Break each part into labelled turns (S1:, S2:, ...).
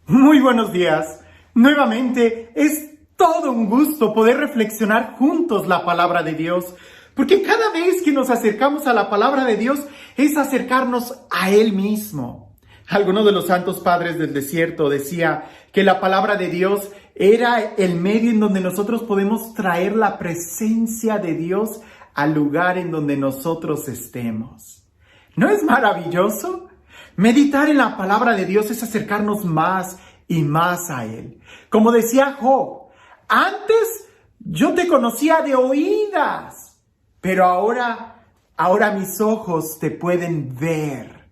S1: Muy buenos días. Nuevamente es todo un gusto poder reflexionar juntos la palabra de Dios, porque cada vez que nos acercamos a la palabra de Dios es acercarnos a Él mismo. Alguno de los santos padres del desierto decía que la palabra de Dios era el medio en donde nosotros podemos traer la presencia de Dios al lugar en donde nosotros estemos. ¿No es maravilloso? Meditar en la palabra de Dios es acercarnos más y más a Él. Como decía Job, antes yo te conocía de oídas, pero ahora mis ojos te pueden ver.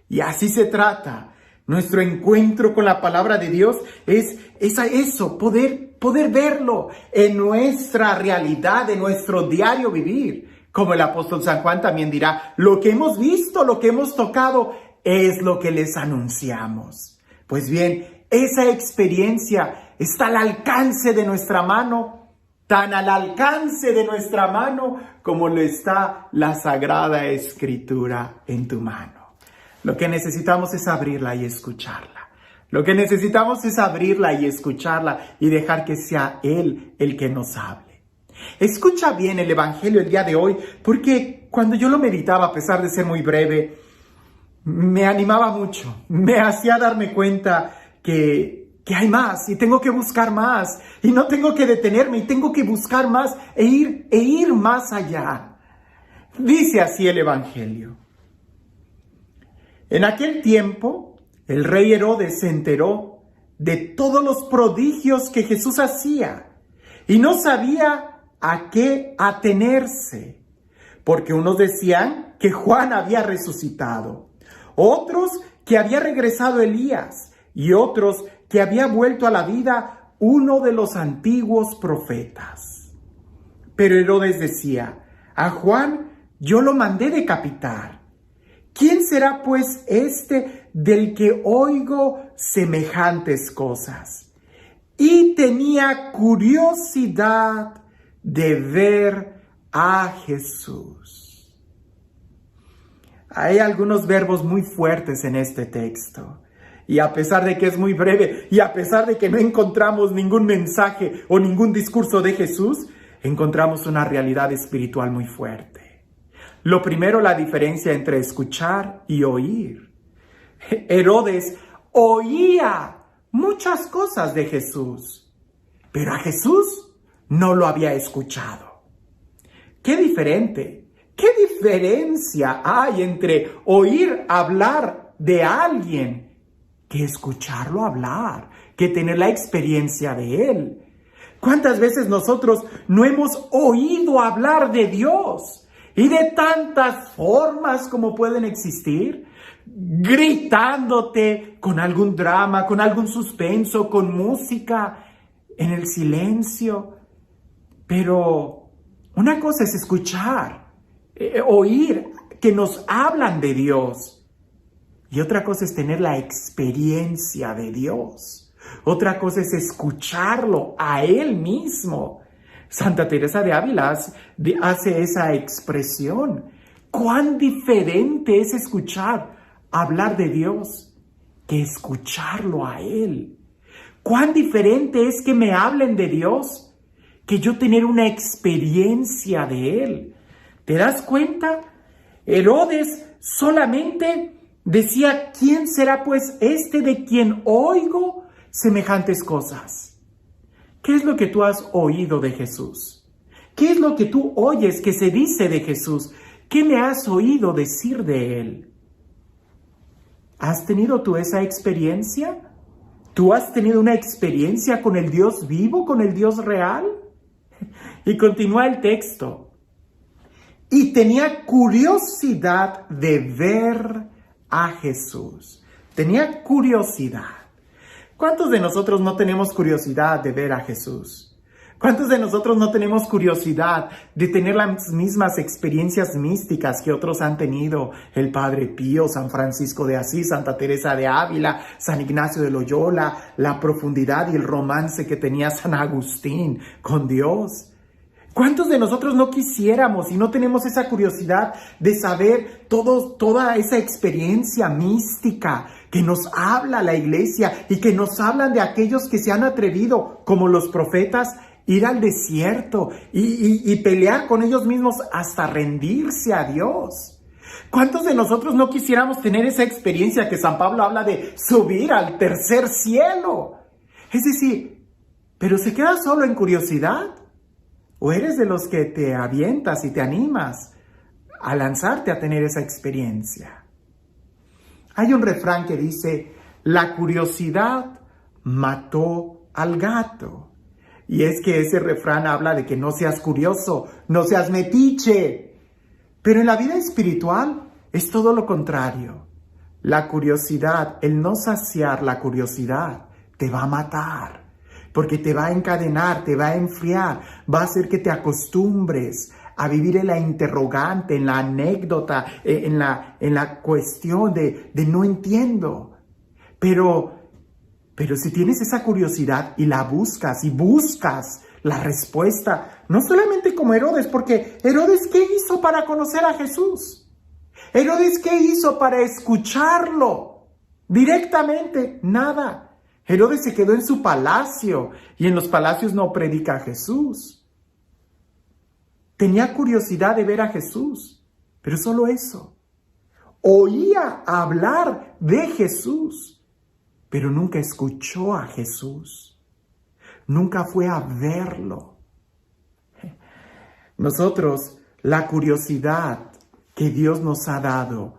S1: Y así se trata. Nuestro encuentro con la palabra de Dios es eso, poder verlo en nuestra realidad, en nuestro diario vivir. Como el apóstol San Juan también dirá, lo que hemos visto, lo que hemos tocado, es lo que les anunciamos. Pues bien, esa experiencia está al alcance de nuestra mano, tan al alcance de nuestra mano como lo está la Sagrada Escritura en tu mano. Lo que necesitamos es abrirla y escucharla. Lo que necesitamos es abrirla y escucharla y dejar que sea Él el que nos hable. Escucha bien el Evangelio el día de hoy, porque cuando yo lo meditaba, a pesar de ser muy breve, me animaba mucho, me hacía darme cuenta que hay más y tengo que buscar más y no tengo que detenerme y tengo que buscar más e ir más allá. Dice así el Evangelio. En aquel tiempo, el rey Herodes se enteró de todos los prodigios que Jesús hacía y no sabía a qué atenerse, porque unos decían que Juan había resucitado, otros que había regresado Elías y otros que había vuelto a la vida uno de los antiguos profetas. Pero Herodes decía, a Juan yo lo mandé decapitar. ¿Quién será pues este del que oigo semejantes cosas? Y tenía curiosidad de ver a Jesús. Hay algunos verbos muy fuertes en este texto. Y a pesar de que es muy breve, y a pesar de que no encontramos ningún mensaje o ningún discurso de Jesús, encontramos una realidad espiritual muy fuerte. Lo primero, la diferencia entre escuchar y oír. Herodes oía muchas cosas de Jesús, pero a Jesús no lo había escuchado. ¡Qué diferente! ¿Qué diferencia hay entre oír hablar de alguien que escucharlo hablar, que tener la experiencia de él? ¿Cuántas veces nosotros no hemos oído hablar de Dios? Y de tantas formas como pueden existir, gritándote con algún drama, con algún suspenso, con música, en el silencio. Pero una cosa es escuchar, oír que nos hablan de Dios. Y otra cosa es tener la experiencia de Dios. Otra cosa es escucharlo a Él mismo. Santa Teresa de Ávila hace esa expresión. Cuán diferente es escuchar hablar de Dios que escucharlo a Él. Cuán diferente es que me hablen de Dios que yo tener una experiencia de Él. ¿Te das cuenta? Herodes solamente decía, ¿quién será pues este de quien oigo semejantes cosas? ¿Qué es lo que tú has oído de Jesús? ¿Qué es lo que tú oyes que se dice de Jesús? ¿Qué me has oído decir de Él? ¿Has tenido tú esa experiencia? ¿Tú has tenido una experiencia con el Dios vivo, con el Dios real? Y continúa el texto. Y tenía curiosidad de ver a Jesús. Tenía curiosidad. ¿Cuántos de nosotros no tenemos curiosidad de ver a Jesús? ¿Cuántos de nosotros no tenemos curiosidad de tener las mismas experiencias místicas que otros han tenido? El Padre Pío, San Francisco de Asís, Santa Teresa de Ávila, San Ignacio de Loyola, la profundidad y el romance que tenía San Agustín con Dios. ¿Cuántos de nosotros no quisiéramos y no tenemos esa curiosidad de saber toda esa experiencia mística que nos habla la iglesia y que nos hablan de aquellos que se han atrevido, como los profetas, ir al desierto y pelear con ellos mismos hasta rendirse a Dios? ¿Cuántos de nosotros no quisiéramos tener esa experiencia que San Pablo habla de subir al tercer cielo? Es decir, ¿pero se queda solo en curiosidad? ¿O eres de los que te avientas y te animas a lanzarte a tener esa experiencia? Hay un refrán que dice, la curiosidad mató al gato. Y es que ese refrán habla de que no seas curioso, no seas metiche. Pero en la vida espiritual es todo lo contrario. La curiosidad, el no saciar la curiosidad, te va a matar. Porque te va a encadenar, te va a enfriar, va a hacer que te acostumbres a vivir en la interrogante, en la anécdota, en la cuestión de no entiendo. Pero si tienes esa curiosidad y la buscas y buscas la respuesta, no solamente como Herodes, porque Herodes, ¿qué hizo para conocer a Jesús? Herodes, ¿qué hizo para escucharlo directamente? Nada. Herodes se quedó en su palacio y en los palacios no predica a Jesús. Tenía curiosidad de ver a Jesús, pero solo eso. Oía hablar de Jesús, pero nunca escuchó a Jesús. Nunca fue a verlo. Nosotros, la curiosidad que Dios nos ha dado,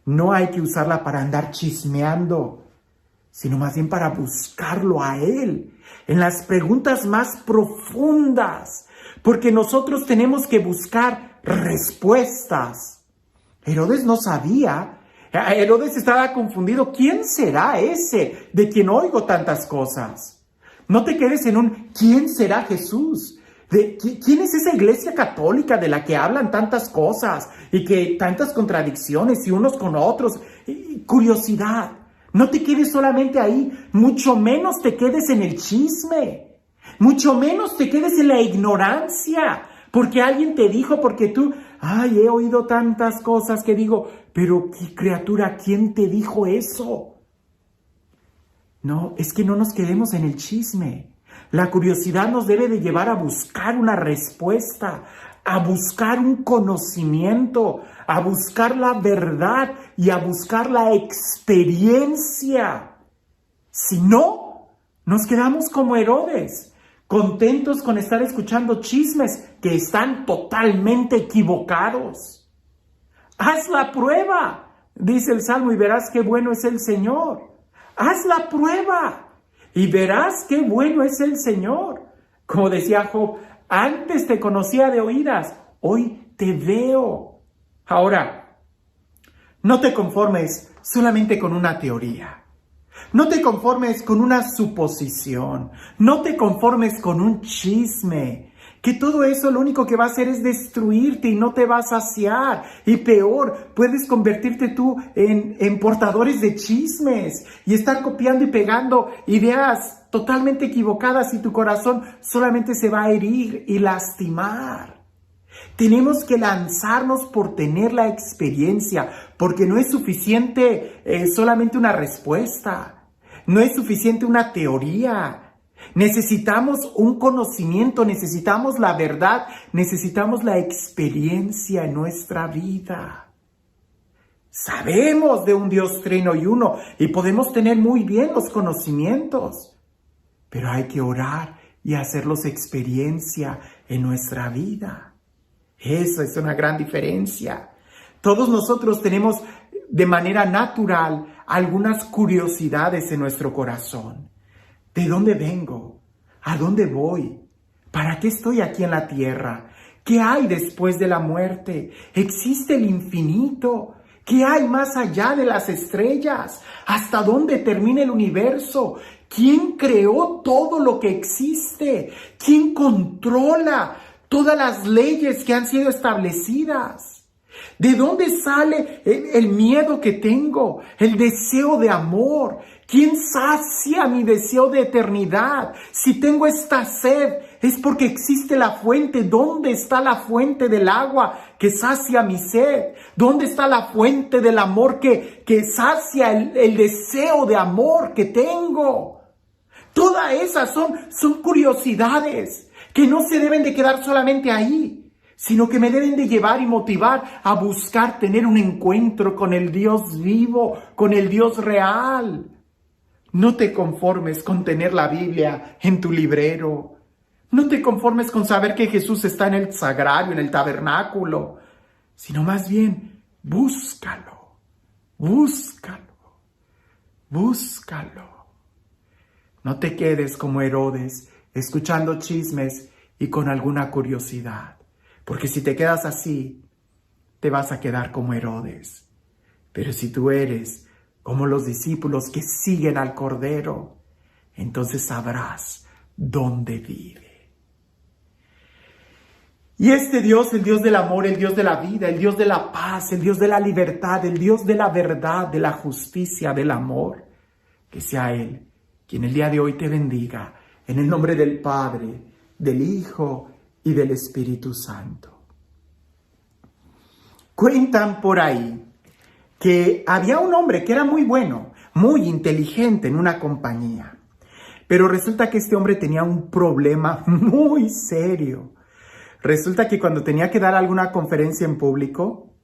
S1: no hay que usarla para andar chismeando, sino más bien para buscarlo a Él, en las preguntas más profundas, porque nosotros tenemos que buscar respuestas. Herodes no sabía, Herodes estaba confundido. ¿Quién será ese de quien oigo tantas cosas? No te quedes en un ¿quién será Jesús? ¿Quién es esa iglesia católica de la que hablan tantas cosas y que tantas contradicciones y unos con otros? Curiosidad. No te quedes solamente ahí, mucho menos te quedes en el chisme, mucho menos te quedes en la ignorancia, porque alguien te dijo, porque tú, he oído tantas cosas que digo, pero ¿qué criatura, quién te dijo eso? No, es que no nos quedemos en el chisme. La curiosidad nos debe de llevar a buscar una respuesta, a buscar un conocimiento, a buscar la verdad y a buscar la experiencia. Si no, nos quedamos como Herodes, contentos con estar escuchando chismes que están totalmente equivocados. Haz la prueba, dice el Salmo, y verás qué bueno es el Señor. Haz la prueba y verás qué bueno es el Señor. Como decía Job, antes te conocía de oídas, hoy te veo. Ahora, no te conformes solamente con una teoría. No te conformes con una suposición. No te conformes con un chisme. Que todo eso lo único que va a hacer es destruirte y no te va a saciar. Y peor, puedes convertirte tú en portadores de chismes y estar copiando y pegando ideas totalmente equivocadas y tu corazón solamente se va a herir y lastimar. Tenemos que lanzarnos por tener la experiencia, porque no es suficiente solamente una respuesta, no es suficiente una teoría. Necesitamos un conocimiento, necesitamos la verdad, necesitamos la experiencia en nuestra vida. Sabemos de un Dios trino y uno y podemos tener muy bien los conocimientos, pero hay que orar y hacerlos experiencia en nuestra vida. Eso es una gran diferencia. Todos nosotros tenemos de manera natural algunas curiosidades en nuestro corazón. ¿De dónde vengo? ¿A dónde voy? ¿Para qué estoy aquí en la tierra? ¿Qué hay después de la muerte? ¿Existe el infinito? ¿Qué hay más allá de las estrellas? ¿Hasta dónde termina el universo? ¿Quién creó todo lo que existe? ¿Quién controla todas las leyes que han sido establecidas? ¿De dónde sale el miedo que tengo? El deseo de amor. ¿Quién sacia mi deseo de eternidad? Si tengo esta sed Es porque existe la fuente. ¿Dónde está la fuente del agua que sacia mi sed? ¿Dónde está la fuente del amor que sacia el deseo de amor que tengo? Todas esas son curiosidades que no se deben de quedar solamente ahí, sino que me deben de llevar y motivar a buscar tener un encuentro con el Dios vivo, con el Dios real. No te conformes con tener la Biblia en tu librero. No te conformes con saber que Jesús está en el sagrario, en el tabernáculo, sino más bien búscalo, búscalo, búscalo. No te quedes como Herodes, escuchando chismes y con alguna curiosidad, porque si te quedas así, te vas a quedar como Herodes. Pero si tú eres como los discípulos que siguen al Cordero, entonces sabrás dónde vive. Y este Dios, el Dios del amor, el Dios de la vida, el Dios de la paz, el Dios de la libertad, el Dios de la verdad, de la justicia, del amor, que sea Él quien el día de hoy te bendiga, en el nombre del Padre, del Hijo y del Espíritu Santo. Cuentan por ahí que había un hombre que era muy bueno, muy inteligente en una compañía, pero resulta que este hombre tenía un problema muy serio. Resulta que cuando tenía que dar alguna conferencia en público,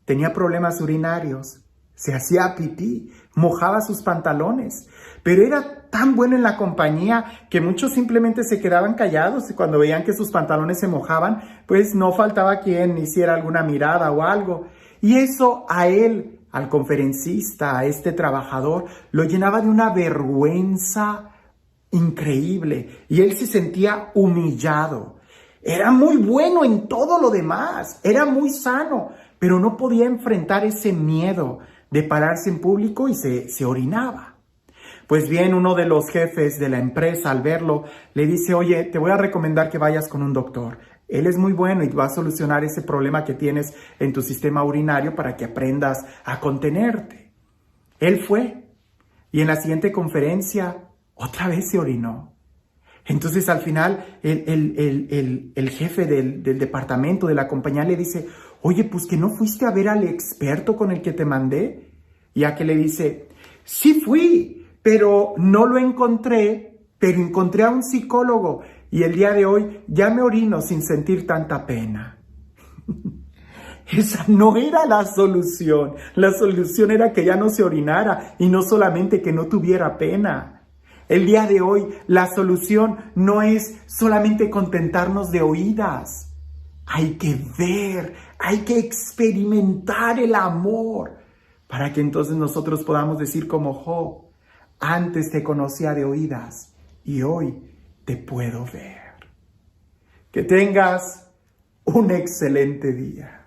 S1: tenía problemas urinarios, se hacía pipí, mojaba sus pantalones, pero era tan bueno en la compañía que muchos simplemente se quedaban callados y cuando veían que sus pantalones se mojaban, pues no faltaba quien hiciera alguna mirada o algo. Y eso a él, al conferencista, a este trabajador, lo llenaba de una vergüenza increíble y él se sentía humillado. Era muy bueno en todo lo demás, era muy sano, pero no podía enfrentar ese miedo de pararse en público y se orinaba. Pues bien, uno de los jefes de la empresa al verlo le dice, oye, te voy a recomendar que vayas con un doctor. Él es muy bueno y va a solucionar ese problema que tienes en tu sistema urinario para que aprendas a contenerte. Él fue y en la siguiente conferencia otra vez se orinó. Entonces al final el jefe del departamento de la compañía le dice, oye, pues que no fuiste a ver al experto con el que te mandé. Y a que le dice, sí fui, pero no lo encontré, pero encontré a un psicólogo y el día de hoy ya me orino sin sentir tanta pena. Esa no era la solución. La solución era que ya no se orinara y no solamente que no tuviera pena. El día de hoy la solución no es solamente contentarnos de oídas. Hay que ver, hay que experimentar el amor para que entonces nosotros podamos decir como Job, antes te conocía de oídas y hoy te puedo ver. Que tengas un excelente día.